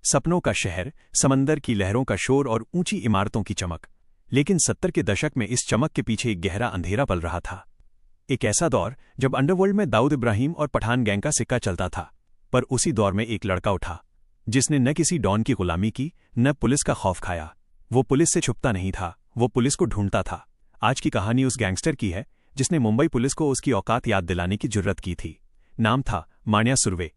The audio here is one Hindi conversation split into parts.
सपनों का शहर, समंदर की लहरों का शोर और ऊंची इमारतों की चमक। लेकिन 70 के दशक में इस चमक के पीछे एक गहरा अंधेरा पल रहा था। एक ऐसा दौर जब अंडरवर्ल्ड में दाऊद इब्राहिम और पठान गैंग का सिक्का चलता था। पर उसी दौर में एक लड़का उठा जिसने न किसी डॉन की गुलामी की, न पुलिस का खौफ खाया। वो पुलिस से छुपता नहीं था, वो पुलिस को ढूंढता था। आज की कहानी उस गैंगस्टर की है जिसने मुंबई पुलिस को उसकी औकात याद दिलाने की जुर्रत की थी। नाम था मान्या सुर्वे।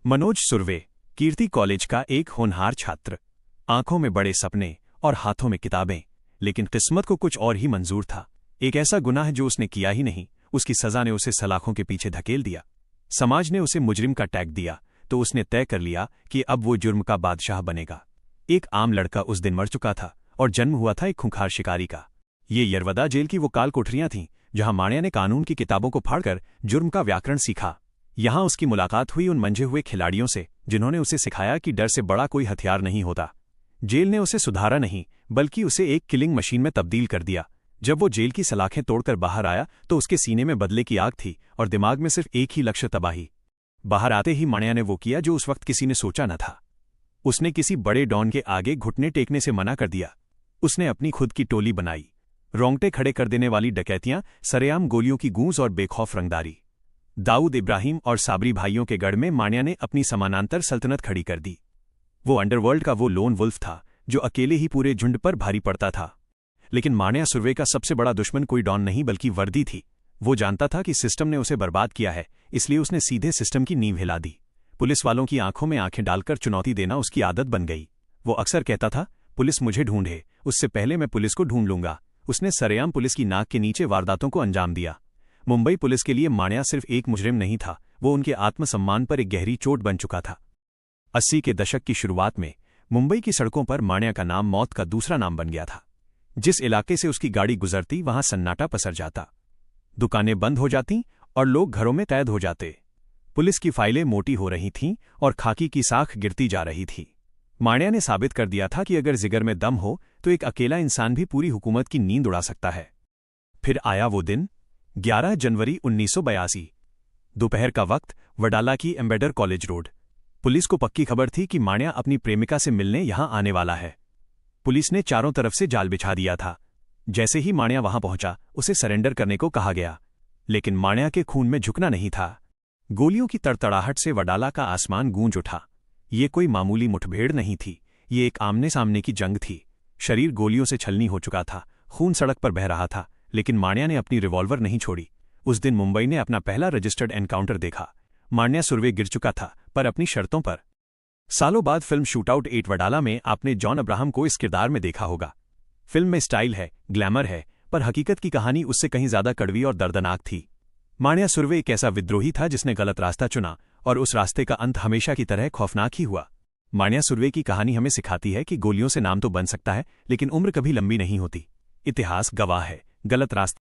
मनोज सुर्वे कीर्ति कॉलेज का एक होनहार छात्र, आंखों में बड़े सपने और हाथों में किताबें। लेकिन किस्मत को कुछ और ही मंजूर था। एक ऐसा गुनाह जो उसने किया ही नहीं, उसकी सजा ने उसे सलाखों के पीछे धकेल दिया। समाज ने उसे मुजरिम का टैग दिया तो उसने तय कर लिया कि अब वो जुर्म का बादशाह बनेगा। एक आम लड़का उस दिन मर चुका था और जन्म हुआ था एक खूंखार शिकारी का। ये यरवदा जेल की वो काल कोठरियां थीं जहां मान्या ने कानून की किताबों को फाड़कर जुर्म का व्याकरण सीखा। यहां उसकी मुलाकात हुई उन मंझे हुए खिलाड़ियों से जिन्होंने उसे सिखाया कि डर से बड़ा कोई हथियार नहीं होता। जेल ने उसे सुधारा नहीं, बल्कि उसे एक किलिंग मशीन में तब्दील कर दिया। जब वो जेल की सलाखें तोड़कर बाहर आया तो उसके सीने में बदले की आग थी और दिमाग में सिर्फ एक ही लक्ष्य, तबाही। बाहर आते ही मान्या ने वो किया जो उस वक्त किसी ने सोचा न था। उसने किसी बड़े डॉन के आगे घुटने टेकने से मना कर दिया। उसने अपनी खुद की टोली बनाई। रोंगटे खड़े कर देने वाली डकैतियां, सरेआम गोलियों की गूंज और बेखौफ रंगदारी। दाऊद इब्राहिम और साबरी भाइयों के गढ़ में मान्या ने अपनी समानांतर सल्तनत खड़ी कर दी। वो अंडरवर्ल्ड का वो लोन वुल्फ था जो अकेले ही पूरे झुंड पर भारी पड़ता था। लेकिन मान्या सुर्वे का सबसे बड़ा दुश्मन कोई डॉन नहीं बल्कि वर्दी थी। वो जानता था कि सिस्टम ने उसे बर्बाद किया है, इसलिए उसने सीधे सिस्टम की नींव हिला दी। पुलिस वालों की आंखों में आंखें डालकर चुनौती देना उसकी आदत बन गई। वो अक्सर कहता था, पुलिस मुझे ढूंढे, उससे पहले मैं पुलिस को ढूंढ लूंगा। उसने सरेआम पुलिस की नाक के नीचे वारदातों को अंजाम दिया। मुंबई पुलिस के लिए मान्या सिर्फ एक मुजरिम नहीं था, वो उनके आत्मसम्मान पर एक गहरी चोट बन चुका था। 80 के दशक की शुरुआत में मुंबई की सड़कों पर मान्या का नाम मौत का दूसरा नाम बन गया था। जिस इलाके से उसकी गाड़ी गुजरती वहां सन्नाटा पसर जाता। दुकानें बंद हो जाती और लोग घरों में कैद हो जाते। पुलिस की फाइलें मोटी हो रही थीं और खाकी की साख गिरती जा रही थी। मान्या ने साबित कर दिया था कि अगर जिगर में दम हो तो एक अकेला इंसान भी पूरी हुकूमत की नींद उड़ा सकता है। फिर आया वो दिन, 11 जनवरी 1982। दोपहर का वक्त, वडाला की एम्बेडर कॉलेज रोड। पुलिस को पक्की खबर थी कि मान्या अपनी प्रेमिका से मिलने यहां आने वाला है। पुलिस ने चारों तरफ से जाल बिछा दिया था। जैसे ही मान्या वहां पहुंचा, उसे सरेंडर करने को कहा गया। लेकिन मान्या के खून में झुकना नहीं था। गोलियों की तड़तड़ाहट से वडाला का आसमान गूंज उठा। ये कोई मामूली मुठभेड़ नहीं थी, ये एक आमने सामने की जंग थी। शरीर गोलियों से छलनी हो चुका था, खून सड़क पर बह रहा था, लेकिन मान्या ने अपनी रिवॉल्वर नहीं छोड़ी। उस दिन मुंबई ने अपना पहला रजिस्टर्ड एनकाउंटर देखा। मान्या सुर्वे गिर चुका था, पर अपनी शर्तों पर। सालों बाद फिल्म शूटआउट 8 वडाला में आपने जॉन अब्राहम को इस किरदार में देखा होगा। फिल्म में स्टाइल है, ग्लैमर है, पर हकीकत की कहानी उससे कहीं ज्यादा कड़वी और दर्दनाक थी। मान्या सुर्वे एक ऐसा विद्रोही था जिसने गलत रास्ता चुना और उस रास्ते का अंत हमेशा की तरह खौफनाक ही हुआ। मान्या सुर्वे की कहानी हमें सिखाती है कि गोलियों से नाम तो बन सकता है, लेकिन उम्र कभी लंबी नहीं होती। इतिहास गवाह है, गलत रास्ते